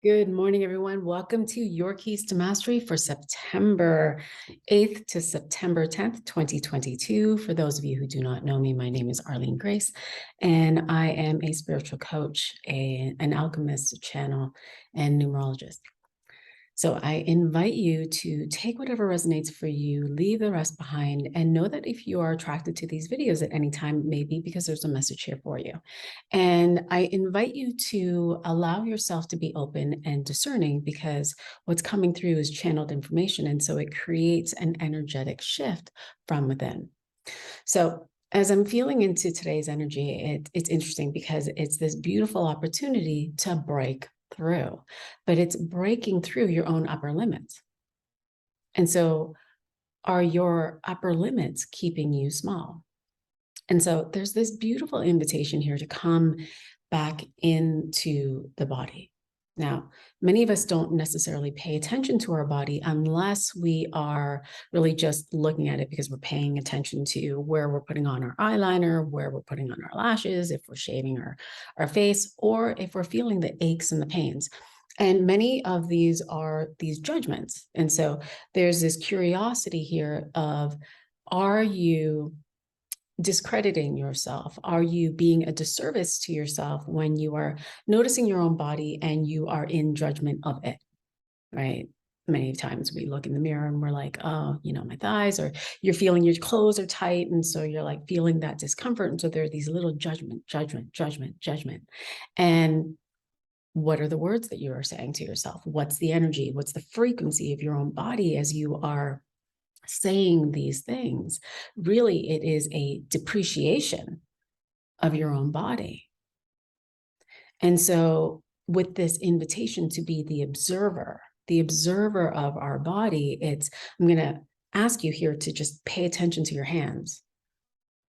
Good morning, everyone. Welcome to Your Keys to Mastery for September 8th to September 10th, 2022. For those of you who do not know me, my name is Arlene Grace, and I am a spiritual coach, an alchemist, a channel, and numerologist. So I invite you to take whatever resonates for you, leave the rest behind, and know that if you are attracted to these videos at any time, maybe because there's a message here for you. And I invite you to allow yourself to be open and discerning, because what's coming through is channeled information. And so it creates an energetic shift from within. So as I'm feeling into today's energy, it's interesting because it's this beautiful opportunity to break through, but it's breaking through your own upper limits. And so are your upper limits keeping you small? And so there's this beautiful invitation here to come back into the body. Now, many of us don't necessarily pay attention to our body unless we are really just looking at it because we're paying attention to where we're putting on our eyeliner, where we're putting on our lashes, if we're shaving our face, or if we're feeling the aches and the pains. And many of these are these judgments. And so there's this curiosity here of, are you discrediting yourself? Are you being a disservice to yourself when you are noticing your own body and you are in judgment of it, right? Many times we look in the mirror and we're like, oh, my thighs, or you're feeling your clothes are tight. And so you're like feeling that discomfort. And so there are these little judgment. And what are the words that you are saying to yourself? What's the energy? What's the frequency of your own body as you are saying these things? Really, it is a depreciation of your own body. And so with this invitation to be the observer of our body, I'm going to ask you here to just pay attention to your hands,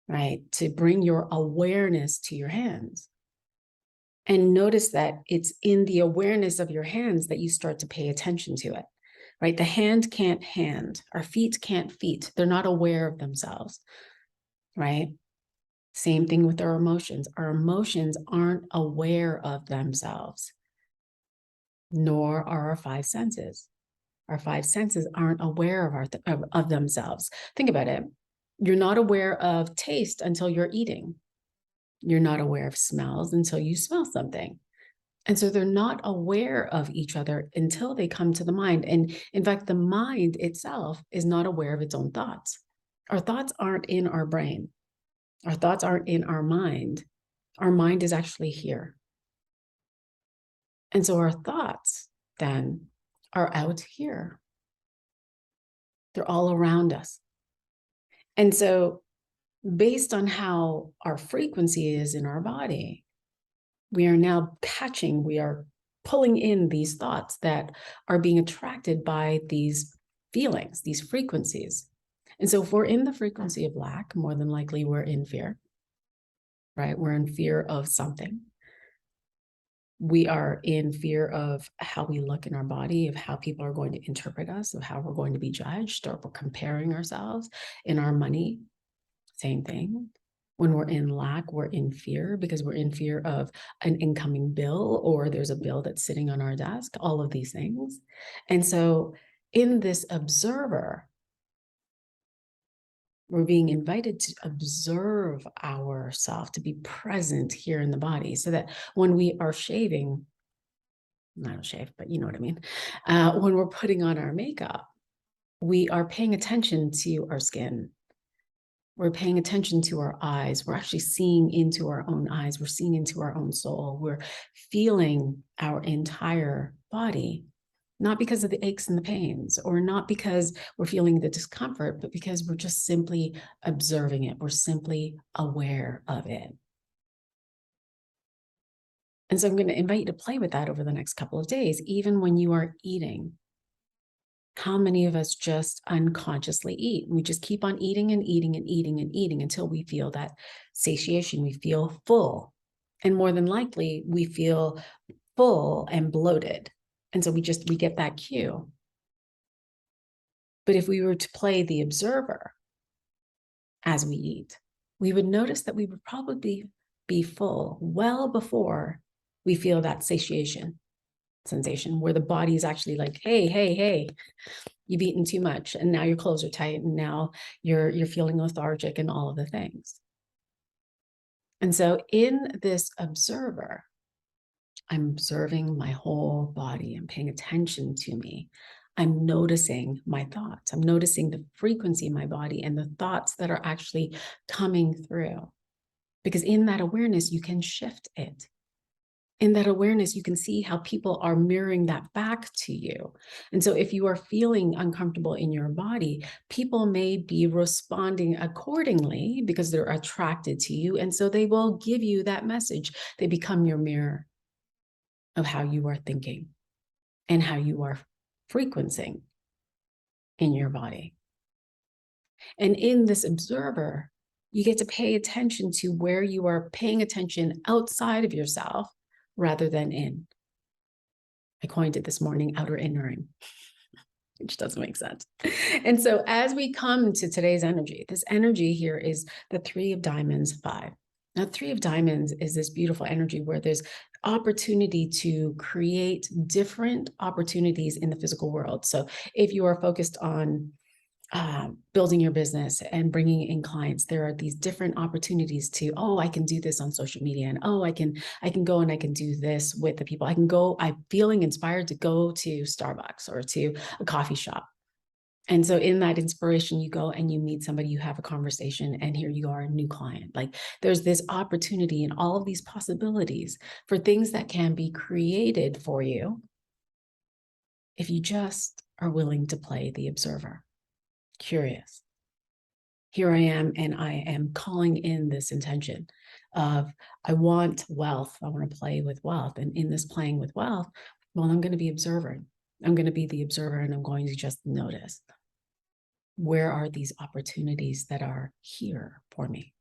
right? To bring your awareness to your hands. And notice that it's in the awareness of your hands that you start to pay attention to it, right? The hand can't hand, our feet can't feet. They're not aware of themselves, right? Same thing with our emotions. Our emotions aren't aware of themselves, nor are our five senses. Our five senses aren't aware of themselves. Think about it. You're not aware of taste until you're eating. You're not aware of smells until you smell something. And so they're not aware of each other until they come to the mind. And in fact, the mind itself is not aware of its own thoughts. Our thoughts aren't in our brain. Our thoughts aren't in our mind. Our mind is actually here. And so our thoughts then are out here. They're all around us. And so based on how our frequency is in our body, we are pulling in these thoughts that are being attracted by these feelings, these frequencies. And so if we're in the frequency of lack, more than likely we're in fear, right? We're in fear of something. We are in fear of how we look in our body, of how people are going to interpret us, of how we're going to be judged, or we're comparing ourselves. In our money, same thing. When we're in lack, we're in fear because we're in fear of an incoming bill, or there's a bill that's sitting on our desk, all of these things. And so in this observer, we're being invited to observe ourselves, to be present here in the body, so that when we are shaving, I don't shave, but you know what I mean. When we're putting on our makeup, we are paying attention to our skin. We're paying attention to our eyes. We're actually seeing into our own eyes. We're seeing into our own soul. We're feeling our entire body, not because of the aches and the pains, or not because we're feeling the discomfort, but because we're just simply observing it. We're simply aware of it. And so I'm going to invite you to play with that over the next couple of days, even when you are eating. How many of us just unconsciously eat? We just keep on eating and eating and eating and eating until we feel that satiation. We feel full. And more than likely, we feel full and bloated. And so we get that cue. But if we were to play the observer as we eat, we would notice that we would probably be full well before we feel that satiation. sensation where the body is actually like, hey, hey, hey, you've eaten too much, and now your clothes are tight, and now you're feeling lethargic, and all of the things. And so in this observer, I'm observing my whole body. I'm paying attention to me. I'm noticing my thoughts. I'm noticing the frequency in my body and the thoughts that are actually coming through. Because in that awareness, you can shift it. In that awareness, you can see how people are mirroring that back to you. And so if you are feeling uncomfortable in your body, people may be responding accordingly because they're attracted to you. And so they will give you that message. They become your mirror of how you are thinking and how you are frequencing in your body. And in this observer, you get to pay attention to where you are paying attention outside of yourself rather than in. I coined it this morning, outer innering, which doesn't make sense. And so as we come to today's energy, this energy here is the 3 of diamonds, 5. Now, 3 of diamonds is this beautiful energy where there's opportunity to create different opportunities in the physical world. So if you are focused on building your business and bringing in clients, there are these different opportunities to, oh, I can do this on social media, and oh, I can go and I can do this with the people. I'm feeling inspired to go to Starbucks or to a coffee shop. And so in that inspiration, you go and you meet somebody, you have a conversation, and here you are, a new client. Like there's this opportunity and all of these possibilities for things that can be created for you if you just are willing to play the observer. Curious. Here I am, and I am calling in this intention of, I want wealth. I want to play with wealth. And in this playing with wealth, well, I'm going to be observing. I'm going to be the observer, and I'm going to just notice, where are these opportunities that are here for me?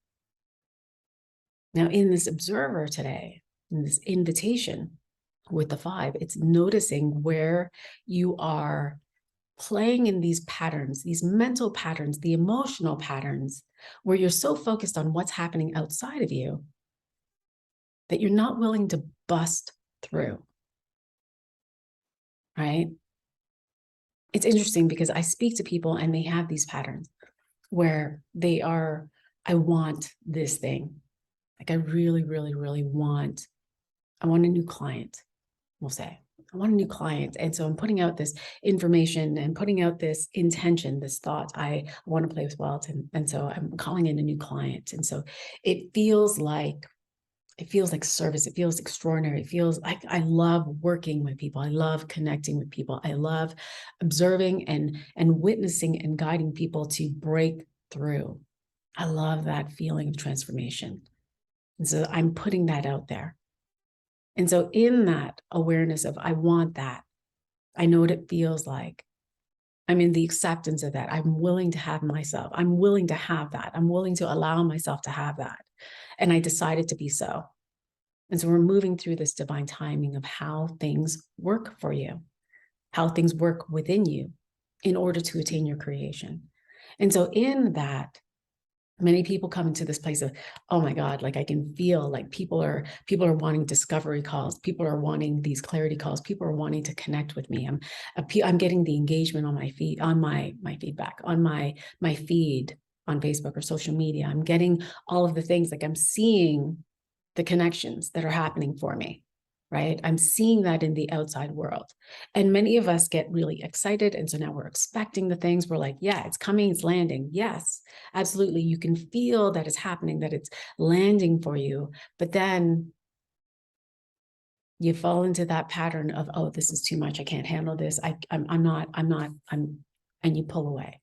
Now, in this observer today, in this invitation with the 5, it's noticing where you are playing in these patterns, these mental patterns, the emotional patterns, where you're so focused on what's happening outside of you that you're not willing to bust through, right? It's interesting because I speak to people and they have these patterns where they are, I want this thing. Like I really, really, really want, I want a new client, we'll say. I want a new client. And so I'm putting out this information and putting out this intention, this thought, I want to play with wealth. And so I'm calling in a new client. And so it feels like service. It feels extraordinary. It feels like I love working with people. I love connecting with people. I love observing and witnessing and guiding people to break through. I love that feeling of transformation. And so I'm putting that out there. And so in that awareness of, I want that, I know what it feels like. I'm in the acceptance of that. I'm willing to have myself. I'm willing to have that. I'm willing to allow myself to have that. And I decided to be so. And so we're moving through this divine timing of how things work for you, how things work within you in order to attain your creation. And so in that, many people come into this place of, oh my God, like I can feel like people are wanting discovery calls. People are wanting these clarity calls. People are wanting to connect with me. I'm getting the engagement on my feed, on my feedback, on my feed on Facebook or social media. I'm getting all of the things, like I'm seeing the connections that are happening for me, right? I'm seeing that in the outside world. And many of us get really excited. And so now we're expecting the things. We're like, yeah, it's coming, it's landing. Yes, absolutely. You can feel that it's happening, that it's landing for you. But then you fall into that pattern of, oh, this is too much. I can't handle this. I'm not, and you pull away.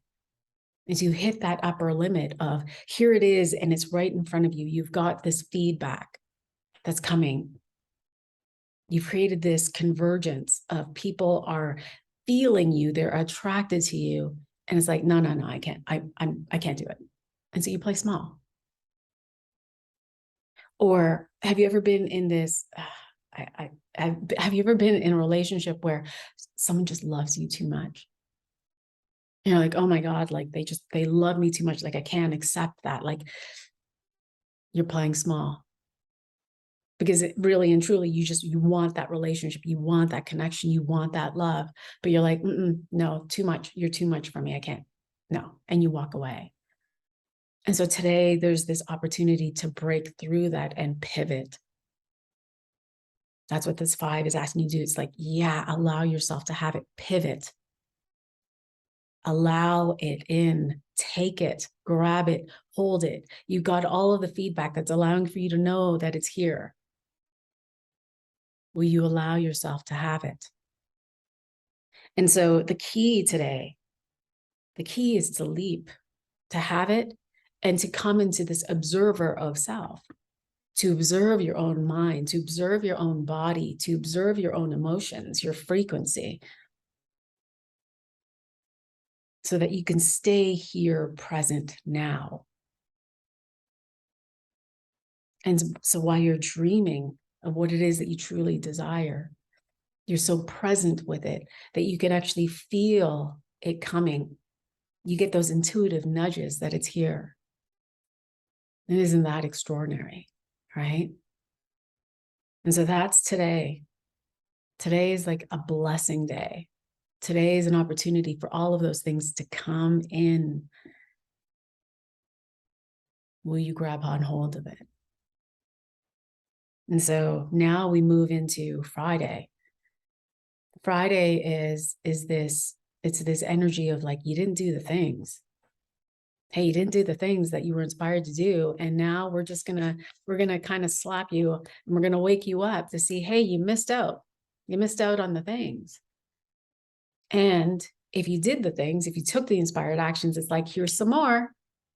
As you hit that upper limit of, here it is, and it's right in front of you. You've got this feedback that's coming. You've created this convergence of people are feeling you, they're attracted to you. And it's like, no, I can't, I can't do it. And so you play small. Or have you ever been in this, have you ever been in a relationship where someone just loves you too much? You're like, oh my God, like they love me too much. Like I can't accept that. Like you're playing small. because it really and truly, you want that relationship, you want that connection, you want that love, but you're like, no, too much. You're too much for me. I can't. No. And you walk away. And so today there's this opportunity to break through that and pivot. That's what this 5 is asking you to do. It's like, yeah, allow yourself to have it, pivot, allow it in, take it, grab it, hold it. You got all of the feedback that's allowing for you to know that it's here. Will you allow yourself to have it? And so the key today, the key is to leap, to have it, and to come into this observer of self, to observe your own mind, to observe your own body, to observe your own emotions, your frequency, so that you can stay here present now. And so while you're dreaming of what it is that you truly desire, you're so present with it that you can actually feel it coming. You get those intuitive nudges that it's here. And isn't that extraordinary, right? And so that's today. Today is like a blessing day. Today is an opportunity for all of those things to come in. Will you grab on hold of it? And so now we move into Friday. Friday is this, it's this energy of like, you didn't do the things. Hey, you didn't do the things that you were inspired to do. And now we're going to kind of slap you and we're going to wake you up to see, hey, you missed out. You missed out on the things. And if you did the things, if you took the inspired actions, it's like, here's some more.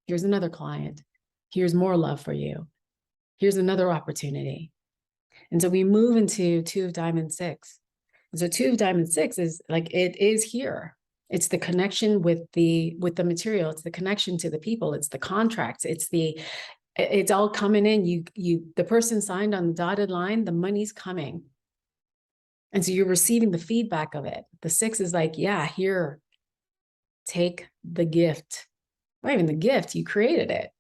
Here's another client. Here's more love for you. Here's another opportunity. And so we move into 2 of Diamond 6. And so 2 of Diamond 6 is like, it is here. It's the connection with the material. It's the connection to the people. It's the contracts. It's all coming in. The person signed on the dotted line, the money's coming. And so you're receiving the feedback of it. The 6 is like, yeah, here, take the gift. Not even the gift, you created it.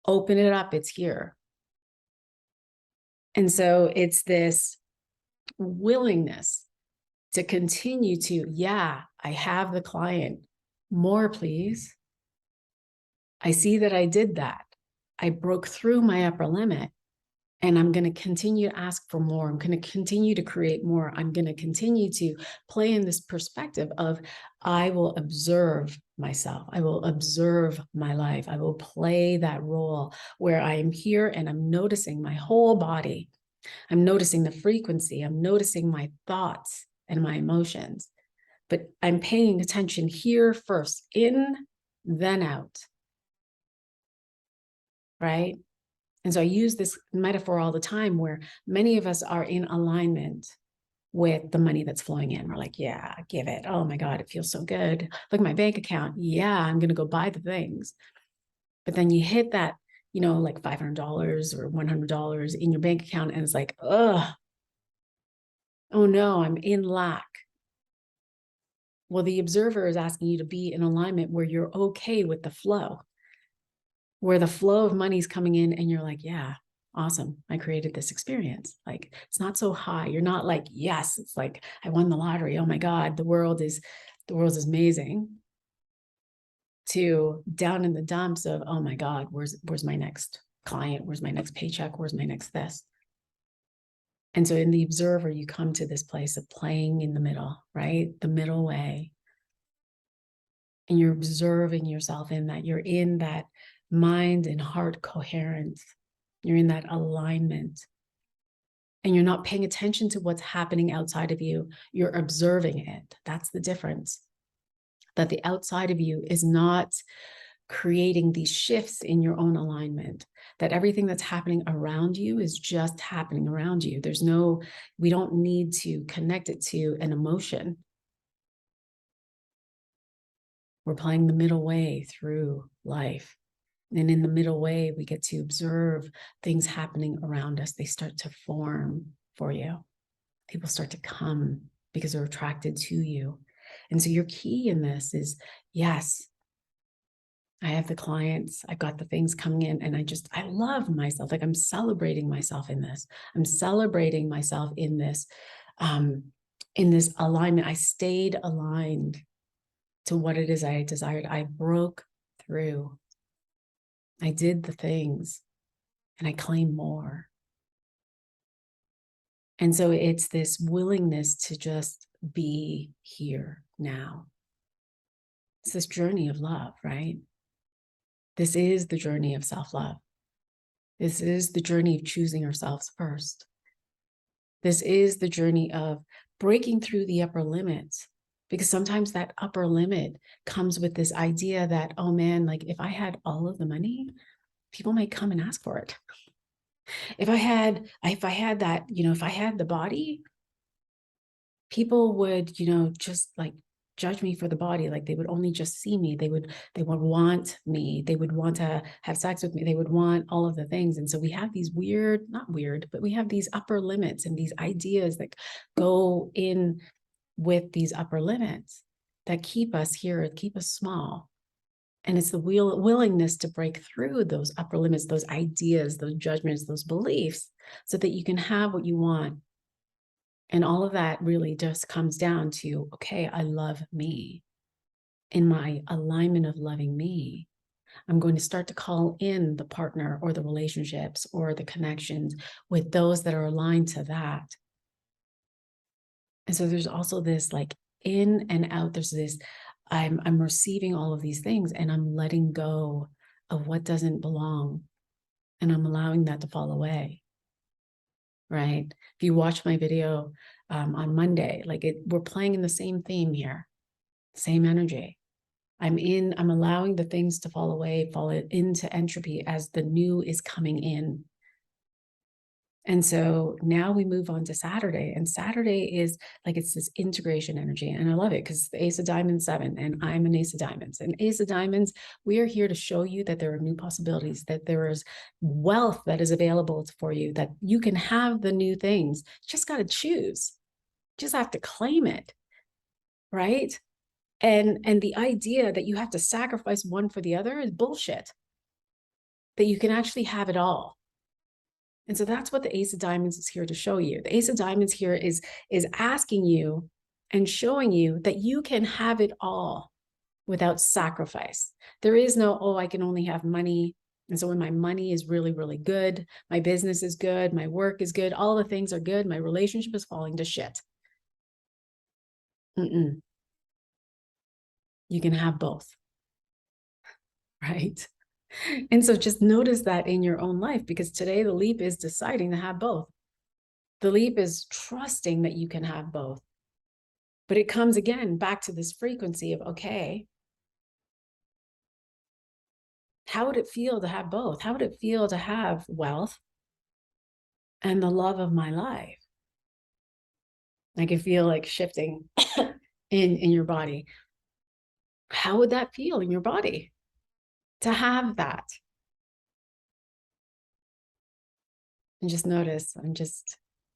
Open it up, it's here. And so it's this willingness to continue to, yeah, I have the client. More, please. I see that I did that. I broke through my upper limit. And I'm going to continue to ask for more. I'm going to continue to create more. I'm going to continue to play in this perspective of, I will observe myself. I will observe my life. I will play that role where I am here and I'm noticing my whole body. I'm noticing the frequency. I'm noticing my thoughts and my emotions. But I'm paying attention here first, in, then out. Right? And so I use this metaphor all the time where many of us are in alignment with the money that's flowing in. We're like, yeah, give it. Oh my God, it feels so good. Look at my bank account. Yeah, I'm going to go buy the things. But then you hit that, like $500 or $100 in your bank account. And it's like, oh no, I'm in lack. Well, the observer is asking you to be in alignment where you're okay with the flow, where the flow of money is coming in and you're like, yeah, awesome. I created this experience. Like, it's not so high. You're not like, yes, it's like, I won the lottery. Oh my God, the world is amazing. To down in the dumps of, oh my God, where's my next client? Where's my next paycheck? Where's my next this? And so in the observer, you come to this place of playing in the middle, right? The middle way. And you're observing yourself in that. You're in that mind and heart coherence. You're in that alignment. And you're not paying attention to what's happening outside of you. You're observing it. That's the difference. That the outside of you is not creating these shifts in your own alignment. That everything that's happening around you is just happening around you. We don't need to connect it to an emotion. We're playing the middle way through life. And in the middle way, we get to observe things happening around us. They start to form for you. People start to come because they're attracted to you. And so your key in this is, yes, I have the clients, I got the things coming in, and I love myself. Like I'm celebrating myself in this. I'm celebrating myself in this alignment. I stayed aligned to what it is I desired. I broke through. I did the things and I claim more. And so it's this willingness to just be here now. It's this journey of love, right? This is the journey of self-love. This is the journey of choosing ourselves first. This is the journey of breaking through the upper limits, because sometimes that upper limit comes with this idea that, oh man, like if I had all of the money, people might come and ask for it. If I had that, if I had the body, people would, just like judge me for the body. Like they would only just see me. They would want me. They would want to have sex with me. They would want all of the things. And so we have these not weird, but we have these upper limits and these ideas that go in with these upper limits that keep us here, keep us small. And it's the willingness to break through those upper limits, those ideas, those judgments, those beliefs, so that you can have what you want. And all of that really just comes down to, okay, I love me. In my alignment of loving me, I'm going to start to call in the partner or the relationships or the connections with those that are aligned to that. And so there's also this like in and out, there's this, I'm receiving all of these things and I'm letting go of what doesn't belong. And I'm allowing that to fall away. Right? If you watch my video on Monday, we're playing in the same theme here, same energy. I'm allowing the things to fall away, fall into entropy as the new is coming in. And so now we move on to Saturday, and Saturday is like, it's this integration energy. And I love it because the Ace of Diamonds 7, and I'm an Ace of Diamonds. And Ace of Diamonds, we are here to show you that there are new possibilities, that there is wealth that is available for you, that you can have the new things. You just got to choose. You just have to claim it, right? And the idea that you have to sacrifice one for the other is bullshit. That you can actually have it all. And so that's what the Ace of Diamonds is here to show you. The Ace of Diamonds here is asking you and showing you that you can have it all without sacrifice. There is no, oh, I can only have money. And so when my money is really, really good, my business is good, my work is good, all the things are good, my relationship is falling to shit. You can have both, right? And so just notice that in your own life, because today the leap is deciding to have both. The leap is trusting that you can have both. But it comes again back to this frequency of, okay, how would it feel to have both? How would it feel to have wealth and the love of my life? I can feel like shifting in your body. How would that feel in your body to have that? And just notice,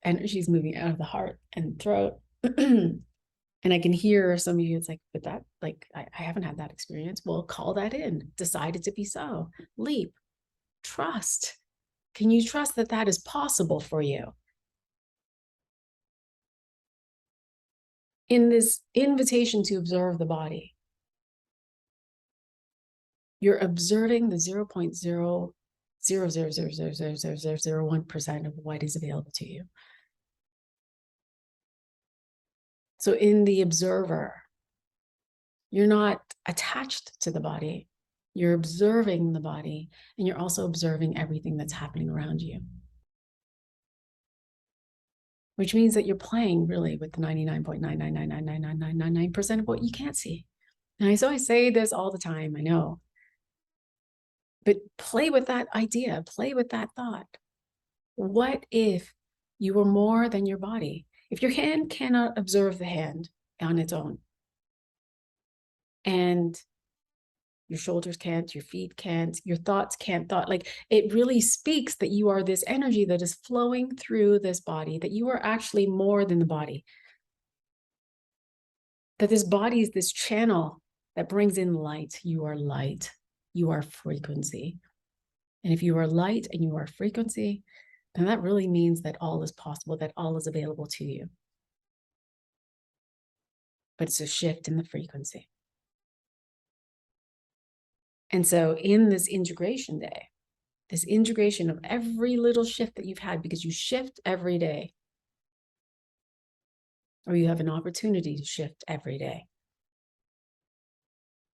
energy's moving out of the heart and throat. And I can hear some of you, it's like, but that, like, I haven't had that experience. Well, call that in. Decide it to be so. Leap. Trust. Can you trust that that is possible for you? In this invitation to observe the body, you're observing the 0.000000001% of what is available to you. So in the observer, you're not attached to the body. You're observing the body, and you're also observing everything that's happening around you. Which means that you're playing really with the 99.9999999% of what you can't see. And I always say this all the time, I know. But play with that idea, play with that thought. What if you were more than your body? If your hand cannot observe the hand on its own, and your shoulders can't, your feet can't, your thoughts can't like it really speaks that you are this energy that is flowing through this body, that you are actually more than the body. That this body is this channel that brings in light. You are light. you are frequency. And if you are light and you are frequency, then that really means that all is possible, that all is available to you. But it's a shift in the frequency. And so in this integration day, this integration of every little shift that you've had, because you shift every day, or you have an opportunity to shift every day.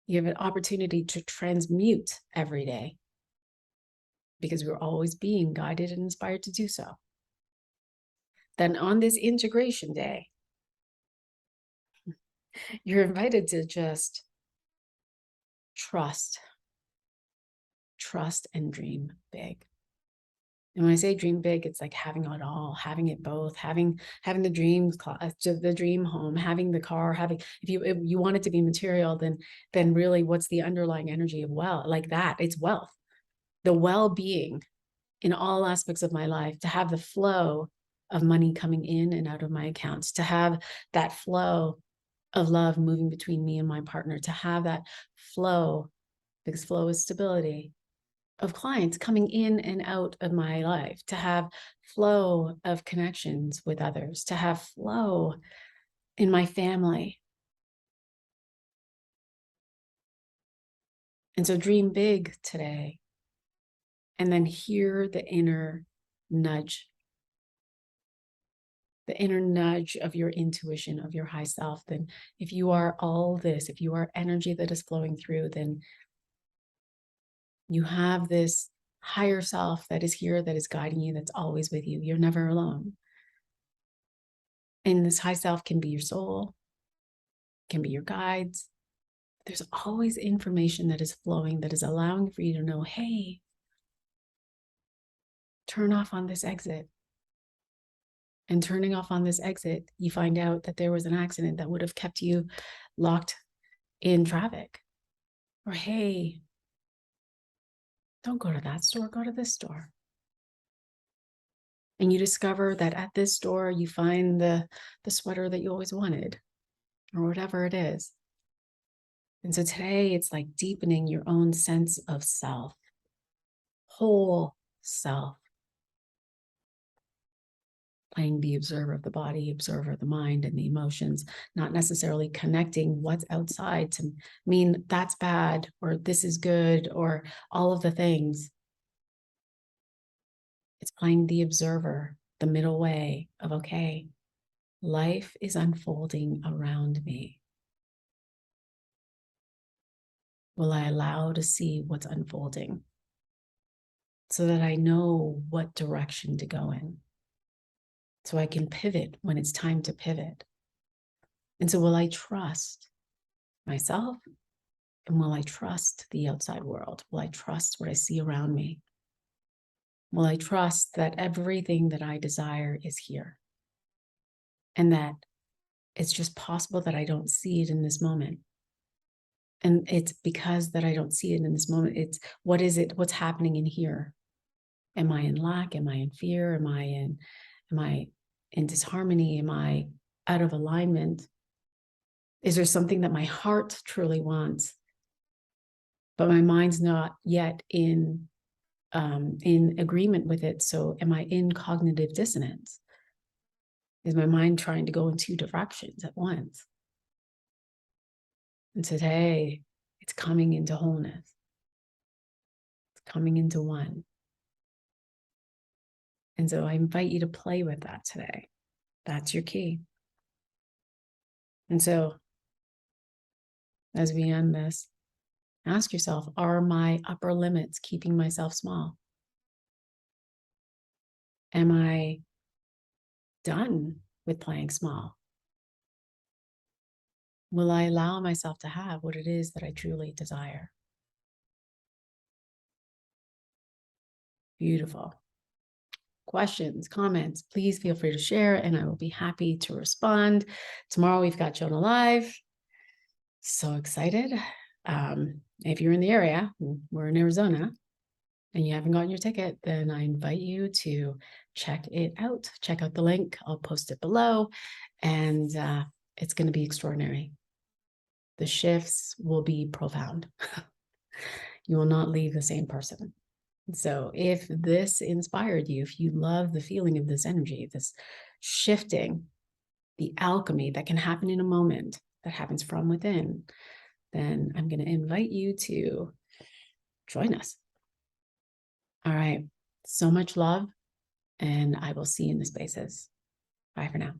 You have an opportunity to transmute every day, because we're always being guided and inspired to do so. Then on this integration day, you're invited to just trust and dream big. And when I say dream big, it's like having it all, having it both, having the dream class, the dream home, having the car, if you want it to be material, then really what's the underlying energy of wealth? Like that, it's wealth, the well-being in all aspects of my life, to have the flow of money coming in and out of my accounts, to have that flow of love moving between me and my partner, to have that flow, because flow is stability, of clients coming in and out of my life, to have flow of connections with others, to have flow in my family. And so dream big today, and then hear the inner nudge of your intuition, of your high self. Then if you are all this, if you are energy that is flowing through, then you have this higher self that is here, that is guiding you, that's always with you. You're never alone. And this high self can be your soul, can be your guides. There's always information that is flowing, that is allowing for you to know, hey, turn off on this exit. And turning off on this exit, you find out that there was an accident that would have kept you locked in traffic. Or, hey, don't go to that store, go to this store. And you discover that at this store, you find the sweater that you always wanted, or whatever it is. And so today, it's like deepening your own sense of self, whole self. Playing the observer of the body, observer of the mind and the emotions, not necessarily connecting what's outside to mean that's bad, or this is good, or all of the things. It's playing the observer, the middle way of, okay, life is unfolding around me. Will I allow to see what's unfolding so that I know what direction to go in? So I can pivot when it's time to pivot. And so will I trust myself? And will I trust the outside world? Will I trust what I see around me? Will I trust that everything that I desire is here? And that it's just possible that I don't see it in this moment. And it's because that I don't see it in this moment. It's what is it? What's happening in here? Am I in lack? Am I in fear? Am I in disharmony? Am I out of alignment? Is there something that my heart truly wants, but my mind's not yet in agreement with it? So am I in cognitive dissonance? Is my mind trying to go in two directions at once? And today, it's coming into wholeness. It's coming into one. And so I invite you to play with that today. That's your key. And so as we end this, ask yourself, are my upper limits keeping myself small? Am I done with playing small? Will I allow myself to have what it is that I truly desire? Beautiful. Questions, comments, please feel free to share, and I will be happy to respond. Tomorrow we've got Jonah Live. So excited. If you're in the area, we're in Arizona, and you haven't gotten your ticket, then I invite you to check it out. Check out the link. I'll post it below, and it's going to be extraordinary. The shifts will be profound. you will not leave the same person. So if this inspired you, if you love the feeling of this energy, this shifting, the alchemy that can happen in a moment, that happens from within, then I'm going to invite you to join us. All right. So much love, and I will see you in the spaces. Bye for now.